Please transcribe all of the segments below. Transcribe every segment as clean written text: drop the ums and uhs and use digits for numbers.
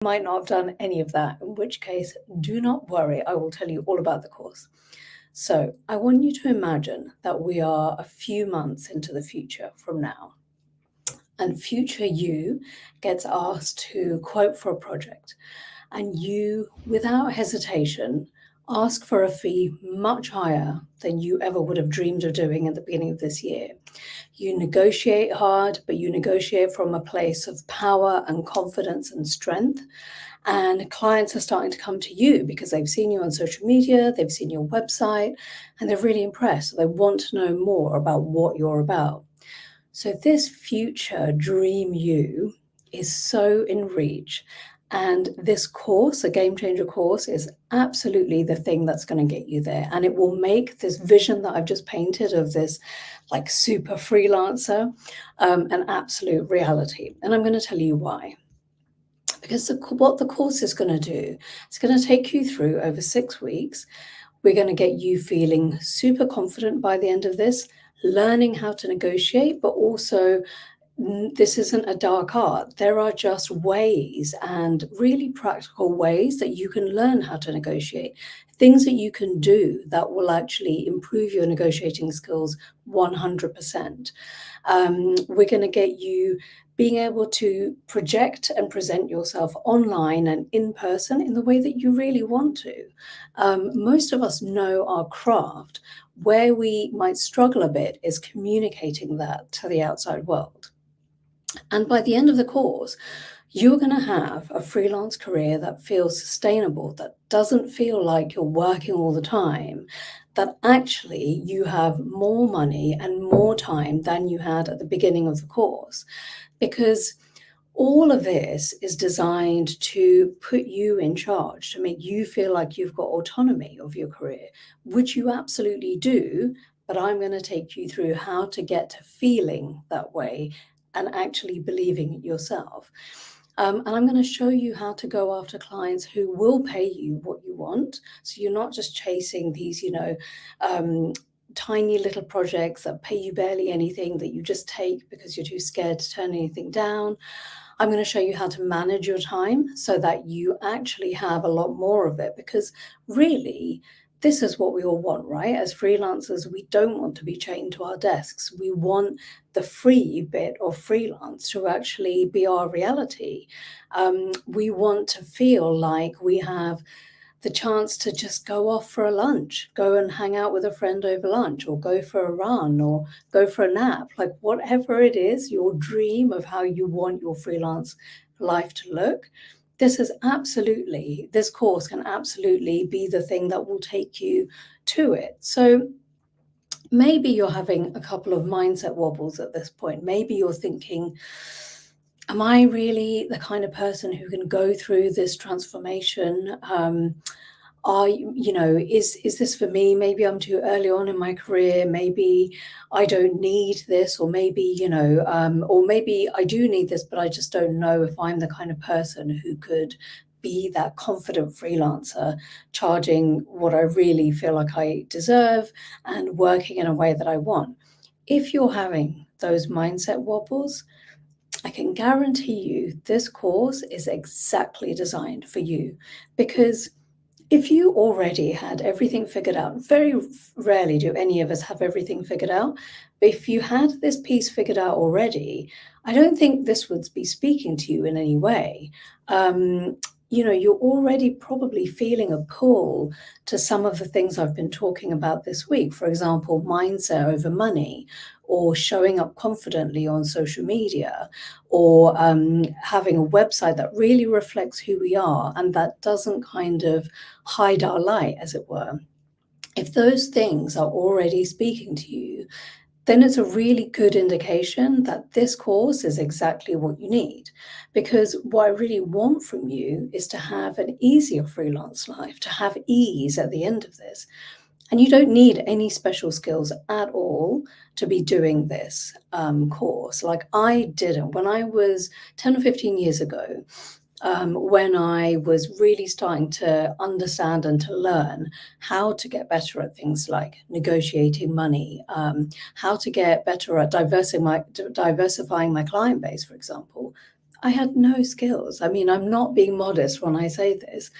might not have done any of that, in which case, do not worry, I will tell you all about the course. So I want you to imagine that we are a few months into the future from now, and future you gets asked to quote for a project, and you, without hesitation, ask for a fee much higher than you ever would have dreamed of doing at the beginning of this year. You negotiate hard, but you negotiate from a place of power and confidence and strength. And clients are starting to come to you because they've seen you on social media, they've seen your website, and they're really impressed. They want to know more about what you're about. So this future dream you is so in reach. And this course, a Game Changer course, is absolutely the thing that's going to get you there. And it will make this vision that I've just painted of this like super freelancer an absolute reality. And I'm going to tell you why. Because what the course is going to do, it's going to take you through over 6 weeks. We're going to get you feeling super confident by the end of this, learning how to negotiate, but also this isn't a dark art. There are just ways and really practical ways that you can learn how to negotiate, things that you can do that will actually improve your negotiating skills 100%. We're going to get you being able to project and present yourself online and in person in the way that you really want to. Most of us know our craft. Where we might struggle a bit is communicating that to the outside world. And by the end of the course, you're going to have a freelance career that feels sustainable, that doesn't feel like you're working all the time, that actually you have more money and more time than you had at the beginning of the course. Because all of this is designed to put you in charge, to make you feel like you've got autonomy of your career, which you absolutely do. But I'm going to take you through how to get to feeling that way and actually believing it yourself. And I'm going to show you how to go after clients who will pay you what you want. So you're not just chasing these, tiny little projects that pay you barely anything that you just take because you're too scared to turn anything down. I'm going to show you how to manage your time so that you actually have a lot more of it, because really, this is what we all want, right? As freelancers, we don't want to be chained to our desks. We want the free bit of freelance to actually be our reality. We want to feel like we have the chance to just go off for a lunch, go and hang out with a friend over lunch, or go for a run, or go for a nap, like whatever it is, your dream of how you want your freelance life to look. This course can absolutely be the thing that will take you to it. So maybe you're having a couple of mindset wobbles at this point. Maybe you're thinking, am I really the kind of person who can go through this transformation? Is this for me? Maybe I'm too early on in my career. Maybe I don't need this, or maybe, or maybe I do need this, but I just don't know if I'm the kind of person who could be that confident freelancer, charging what I really feel like I deserve and working in a way that I want. If you're having those mindset wobbles, I can guarantee you this course is exactly designed for you, because if you already had everything figured out, very rarely do any of us have everything figured out, but if you had this piece figured out already, I don't think this would be speaking to you in any way. You're already probably feeling a pull to some of the things I've been talking about this week. For example, mindset over money, or showing up confidently on social media, or having a website that really reflects who we are and that doesn't kind of hide our light, as it were. If those things are already speaking to you, then it's a really good indication that this course is exactly what you need. Because what I really want from you is to have an easier freelance life, to have ease at the end of this. And you don't need any special skills at all to be doing this course. Like I didn't. When I was 10 or 15 years ago, when I was really starting to understand and to learn how to get better at things like negotiating money, how to get better at diversifying my client base, for example, I had no skills. I mean, I'm not being modest when I say this.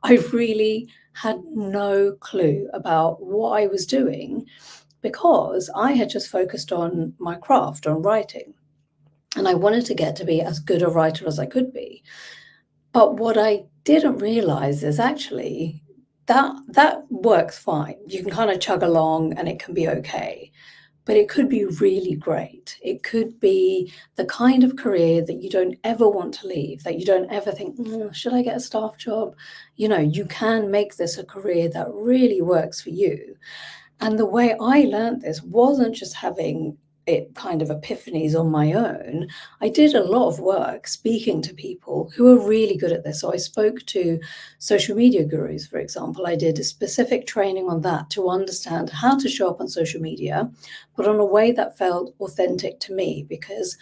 I really had no clue about what I was doing because I had just focused on my craft, on writing, and I wanted to get to be as good a writer as I could be. But what I didn't realize is actually that works fine. You can kind of chug along and it can be okay. But it could be really great. It could be the kind of career that you don't ever want to leave, that you don't ever think, should I get a staff job? You know, you can make this a career that really works for you. And the way I learned this wasn't just having it kind of epiphanies on my own. I did a lot of work speaking to people who are really good at this. So I spoke to social media gurus, for example. I did a specific training on that to understand how to show up on social media, but in a way that felt authentic to me, because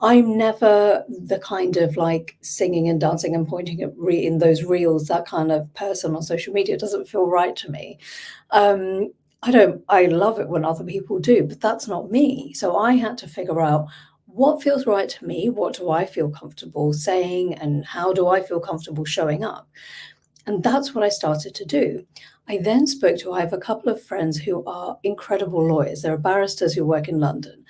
I'm never the kind of like singing and dancing and pointing at in those reels, that kind of person on social media. It doesn't feel right to me. Um, I love it when other people do, but that's not me. So I had to figure out what feels right to me, what do I feel comfortable saying, and how do I feel comfortable showing up? And that's what I started to do. I have a couple of friends who are incredible lawyers. They're barristers who work in London.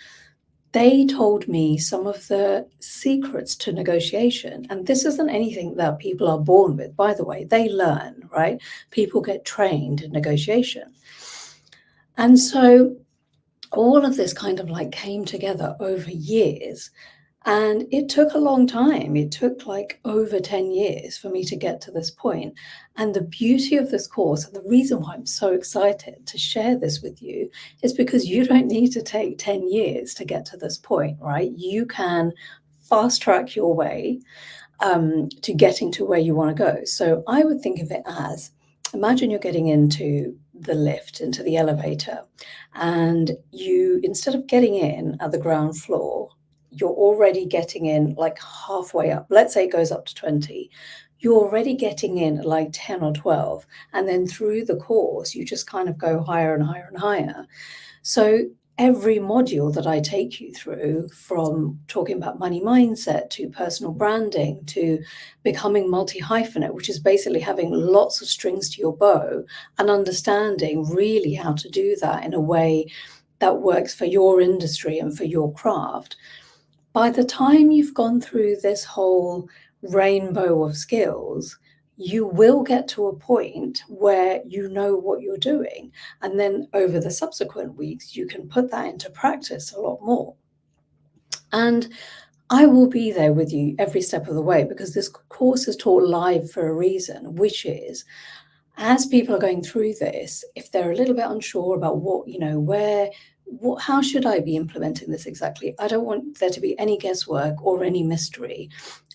They told me some of the secrets to negotiation. And this isn't anything that people are born with, by the way. They learn, right? People get trained in negotiation. And so all of this kind of like came together over years. And it took a long time. It took like over 10 years for me to get to this point. And the beauty of this course, and the reason why I'm so excited to share this with you, is because you don't need to take 10 years to get to this point, right? You can fast track your way to getting to where you want to go. So I would think of it as, imagine you're getting into the lift, into the elevator, and you, instead of getting in at the ground floor, you're already getting in like halfway up. Let's say it goes up to 20. You're already getting in at like 10 or 12. And then through the course, you just kind of go higher and higher and higher. So every module that I take you through, from talking about money mindset to personal branding to becoming multi-hyphenate, which is basically having lots of strings to your bow and understanding really how to do that in a way that works for your industry and for your craft. By the time you've gone through this whole rainbow of skills, you will get to a point where you know what you're doing. And then over the subsequent weeks, you can put that into practice a lot more. And I will be there with you every step of the way, because this course is taught live for a reason, which is, as people are going through this, if they're a little bit unsure about what, how should I be implementing this exactly? I don't want there to be any guesswork or any mystery.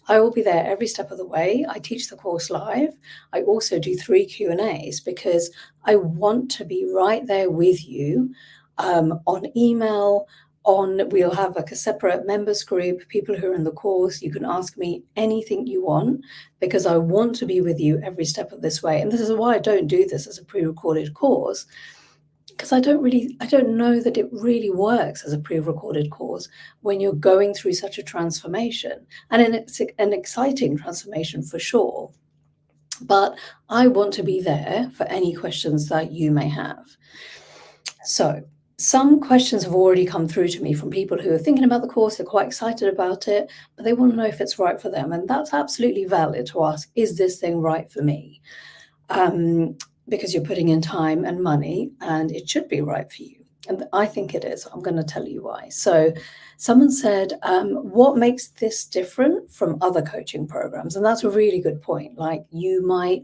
I will be there every step of the way. I teach the course live. I also do 3 Q&As because I want to be right there with you on email. We'll have like a separate members group, people who are in the course. You can ask me anything you want because I want to be with you every step of this way. And this is why I don't do this as a pre-recorded course, because I don't know that it really works as a pre-recorded course when you're going through such a transformation. And it's an exciting transformation for sure. But I want to be there for any questions that you may have. So some questions have already come through to me from people who are thinking about the course, they're quite excited about it, but they want to know if it's right for them. And that's absolutely valid to ask, is this thing right for me? Because you're putting in time and money and it should be right for you. And I think it is. I'm going to tell you why. So someone said, what makes this different from other coaching programs? And that's a really good point. Like, you might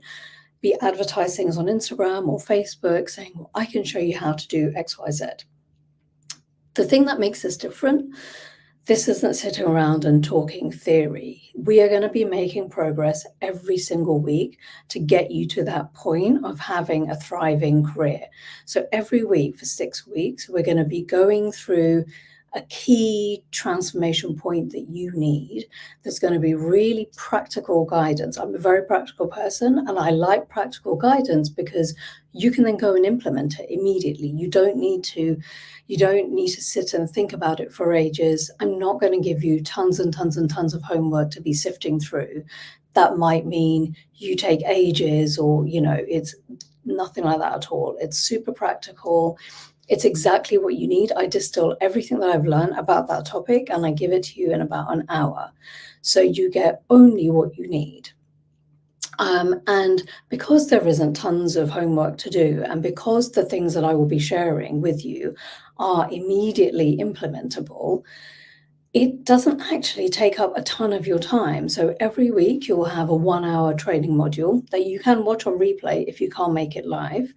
be advertising things on Instagram or Facebook saying, well, I can show you how to do X, Y, Z. The thing that makes this different, this isn't sitting around and talking theory. We are going to be making progress every single week to get you to that point of having a thriving career. So every week for 6 weeks, we're going to be going through a key transformation point that you need, there's going to be really practical guidance. I'm a very practical person, and I like practical guidance because you can then go and implement it immediately. You don't need to sit and think about it for ages. I'm not going to give you tons and tons and tons of homework to be sifting through. That might mean you take ages, or it's nothing like that at all. It's super practical. It's exactly what you need. I distill everything that I've learned about that topic and I give it to you in about an hour. So you get only what you need. And because there isn't tons of homework to do, and because the things that I will be sharing with you are immediately implementable, it doesn't actually take up a ton of your time. So every week you'll have a 1-hour training module that you can watch on replay if you can't make it live.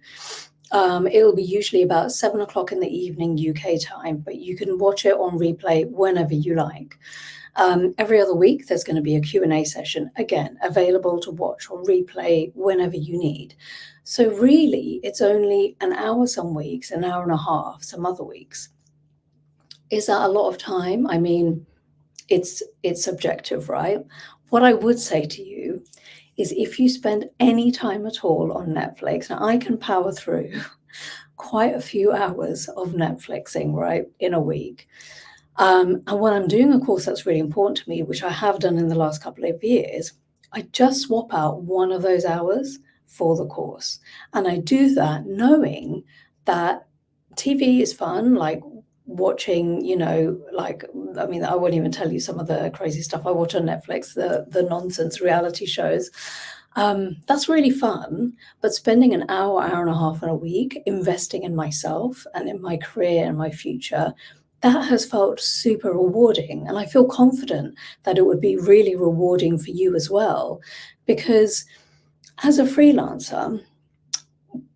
It'll be usually about 7 o'clock in the evening UK time, but you can watch it on replay whenever you like. Every other week, there's going to be a Q&A session, again, available to watch on replay whenever you need. So really, it's only an hour some weeks, an hour and a half some other weeks. Is that a lot of time? I mean, it's subjective, right? What I would say to you is if you spend any time at all on Netflix, now I can power through quite a few hours of Netflixing, right, in a week. And when I'm doing a course that's really important to me, which I have done in the last couple of years, I just swap out one of those hours for the course. And I do that knowing that TV is fun, like watching, I mean, I won't even tell you some of the crazy stuff I watch on Netflix, the nonsense reality shows. That's really fun, but spending an hour, hour and a half in a week investing in myself and in my career and my future, that has felt super rewarding. And I feel confident that it would be really rewarding for you as well, because as a freelancer,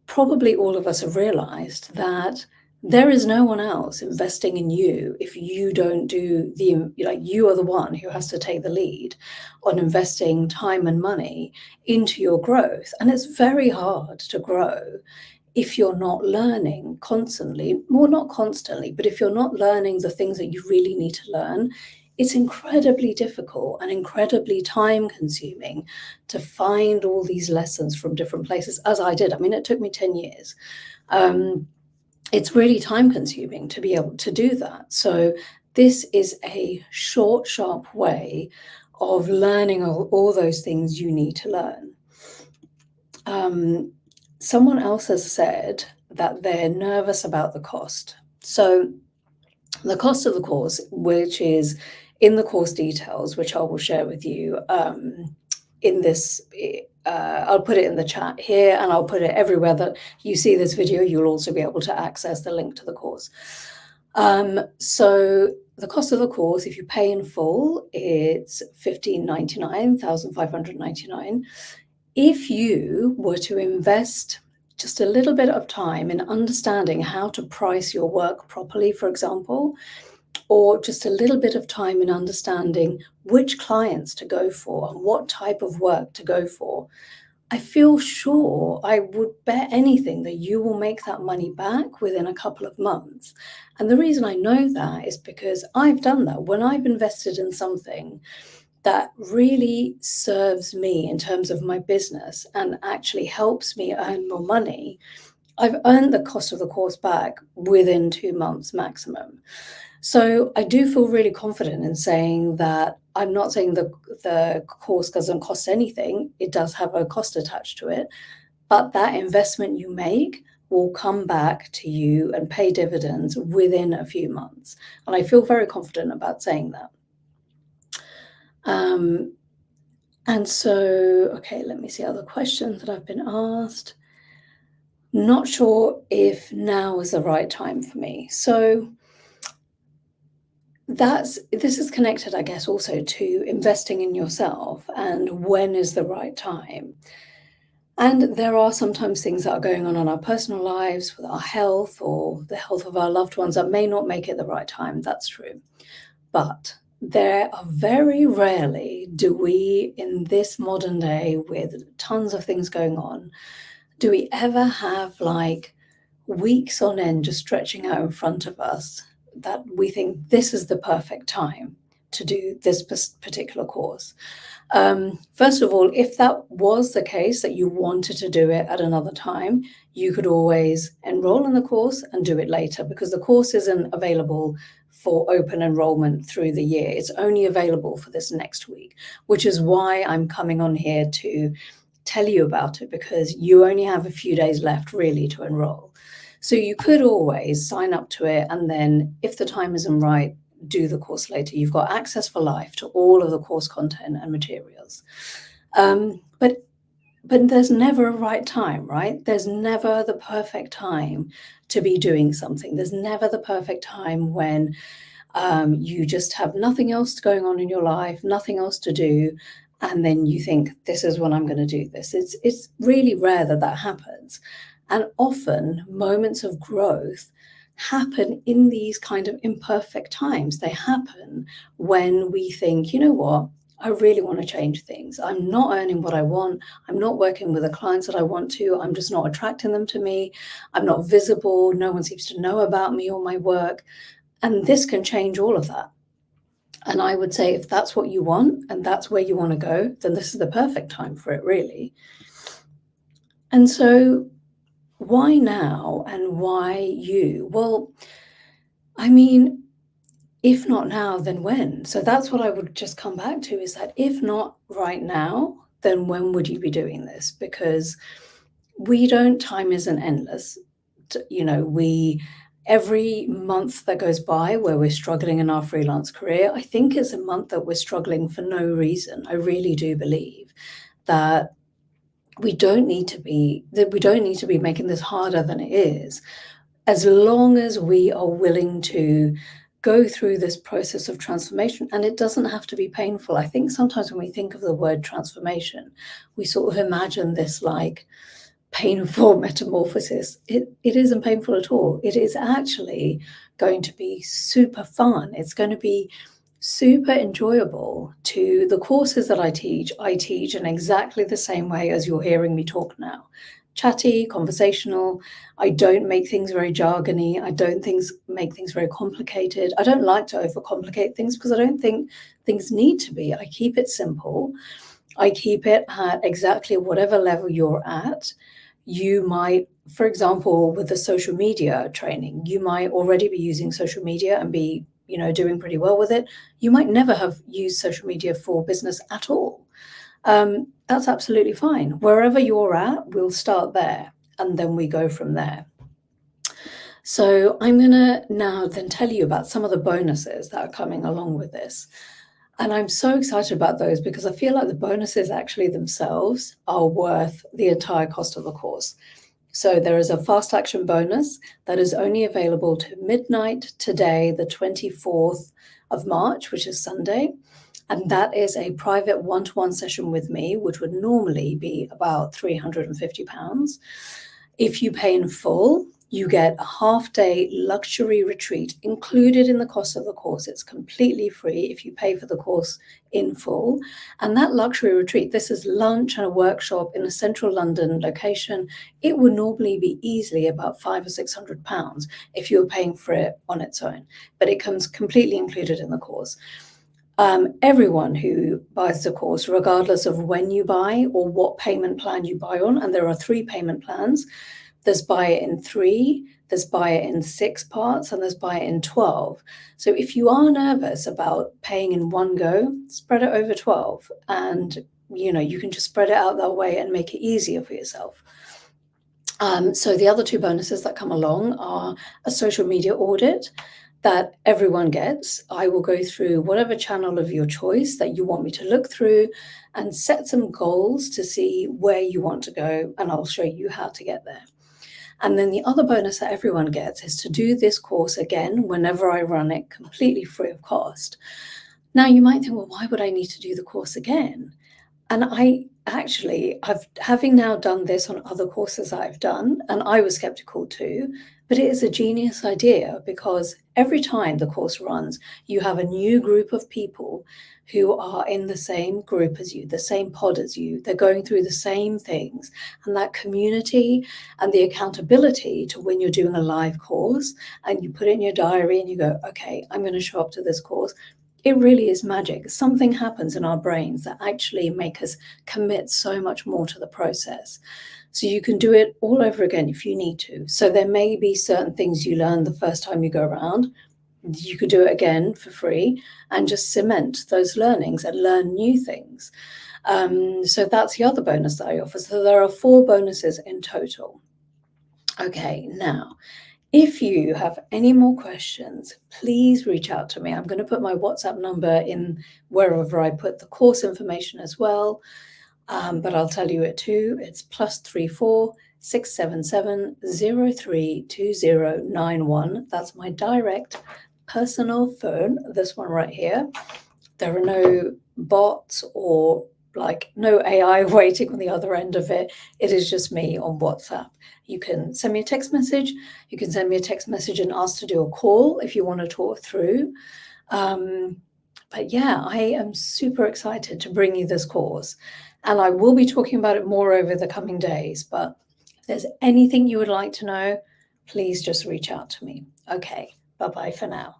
probably all of us have realized that there is no one else investing in you if you don't do you are the one who has to take the lead on investing time and money into your growth. And it's very hard to grow if you're not learning constantly, well, not constantly, but if you're not learning the things that you really need to learn. It's incredibly difficult and incredibly time consuming to find all these lessons from different places, as I did. I mean, it took me 10 years. It's really time consuming to be able to do that. So this is a short, sharp way of learning all those things you need to learn. Someone else has said that they're nervous about the cost. So the cost of the course, which is in the course details, which I will share with you in this, I'll put it in the chat here, and I'll put it everywhere that you see this video. You'll also be able to access the link to the course. So the cost of the course, if you pay in full, it's $1,599, $1,599. If you were to invest just a little bit of time in understanding how to price your work properly, for example, or just a little bit of time in understanding which clients to go for and what type of work to go for, I feel sure, I would bet anything that you will make that money back within a couple of months. And the reason I know that is because I've done that. When I've invested in something that really serves me in terms of my business and actually helps me earn more money, I've earned the cost of the course back within 2 months maximum. So I do feel really confident in saying that I'm not saying the course doesn't cost anything. It does have a cost attached to it, but that investment you make will come back to you and pay dividends within a few months. And I feel very confident about saying that. And so, okay, let me see other questions that I've been asked. Not sure if now is the right time for me. So this is connected, I guess, also to investing in yourself and when is the right time. And there are sometimes things that are going on in our personal lives with our health or the health of our loved ones that may not make it the right time. That's true. But there are very rarely do we, in this modern day with tons of things going on, do we ever have like weeks on end just stretching out in front of us that we think this is the perfect time to do this particular course. First of all, if that was the case, that you wanted to do it at another time, you could always enroll in the course and do it later, because the course isn't available for open enrollment through the year. It's only available for this next week, which is why I'm coming on here to tell you about it, because you only have a few days left really to enroll. So you could always sign up to it, and then if the time isn't right, do the course later. You've got access for life to all of the course content and materials. But there's never a right time, right? There's never the perfect time to be doing something. There's never the perfect time when you just have nothing else going on in your life, nothing else to do, and then you think, this is when I'm going to do this. It's really rare that that happens. And often moments of growth happen in these kind of imperfect times. They happen when we think, you know what, I really want to change things. I'm not earning what I want. I'm not working with the clients that I want to. I'm just not attracting them to me. I'm not visible. No one seems to know about me or my work. And this can change all of that. And I would say, if that's what you want and that's where you want to go, then this is the perfect time for it, really. And so why now and why you? Well, I mean, if not now, then when? So that's what I would just come back to, is that if not right now, then when would you be doing this? Because time isn't endless. Every month that goes by where we're struggling in our freelance career, I think it's a month that we're struggling for no reason. I really do believe that we don't need to be making this harder than it is, as long as we are willing to go through this process of transformation. And it doesn't have to be painful. I think sometimes when we think of the word transformation, we sort of imagine this like painful metamorphosis. It isn't painful at all. It is actually going to be super fun. It's going to be super enjoyable. To the courses that I teach in exactly the same way as you're hearing me talk now. Chatty, conversational. I don't make things very jargony. I don't make things very complicated. I don't like to overcomplicate things, because I don't think things need to be. I keep it simple. I keep it at exactly whatever level you're at. You might, for example, with the social media training, you might already be using social media and be, doing pretty well with it. You might never have used social media for business at all. That's absolutely fine. Wherever you're at, we'll start there, and then we go from there. So I'm going to now then tell you about some of the bonuses that are coming along with this. And I'm so excited about those, because I feel like the bonuses actually themselves are worth the entire cost of the course. So there is a fast action bonus that is only available to midnight today, the 24th of March, which is Sunday. And that is a private one-to-one session with me, which would normally be about £350. If you pay in full, you get a half-day luxury retreat included in the cost of the course. It's completely free if you pay for the course in full. And that luxury retreat, this is lunch and a workshop in a central London location. It would normally be easily about £500 or £600 if you were paying for it on its own, but it comes completely included in the course. Everyone who buys the course, regardless of when you buy or what payment plan you buy on, and there are 3 payment plans. There's buy it in 3, there's buy it in 6 parts, and there's buy it in 12. So if you are nervous about paying in one go, spread it over 12, and you can just spread it out that way and make it easier for yourself. So the other 2 bonuses that come along are a social media audit that everyone gets. I will go through whatever channel of your choice that you want me to look through and set some goals to see where you want to go, and I'll show you how to get there. And then the other bonus that everyone gets is to do this course again whenever I run it, completely free of cost. Now you might think, well, why would I need to do the course again? And having now done this on other courses I've done, and I was skeptical too, But it is a genius idea because every time the course runs, you have a new group of people who are in the same group as you, the same pod as you. They're going through the same things. And that community and the accountability to when you're doing a live course and you put it in your diary and you go, okay, I'm going to show up to this course. It really is magic. Something happens in our brains that actually make us commit so much more to the process. So you can do it all over again if you need to. So there may be certain things you learn the first time you go around. You could do it again for free and just cement those learnings and learn new things. So that's the other bonus that I offer. So there are 4 bonuses in total. Okay, now, if you have any more questions, please reach out to me. I'm going to put my WhatsApp number in wherever I put the course information as well. But I'll tell you it too. It's +34 677 032091. That's my direct personal phone, this one right here. There are no bots or like no AI waiting on the other end of it. It is just me on WhatsApp. You can send me a text message. You can send me a text message and ask to do a call if you want to talk through. But yeah, I am super excited to bring you this course. And I will be talking about it more over the coming days. But if there's anything you would like to know, please just reach out to me. Okay, bye-bye for now.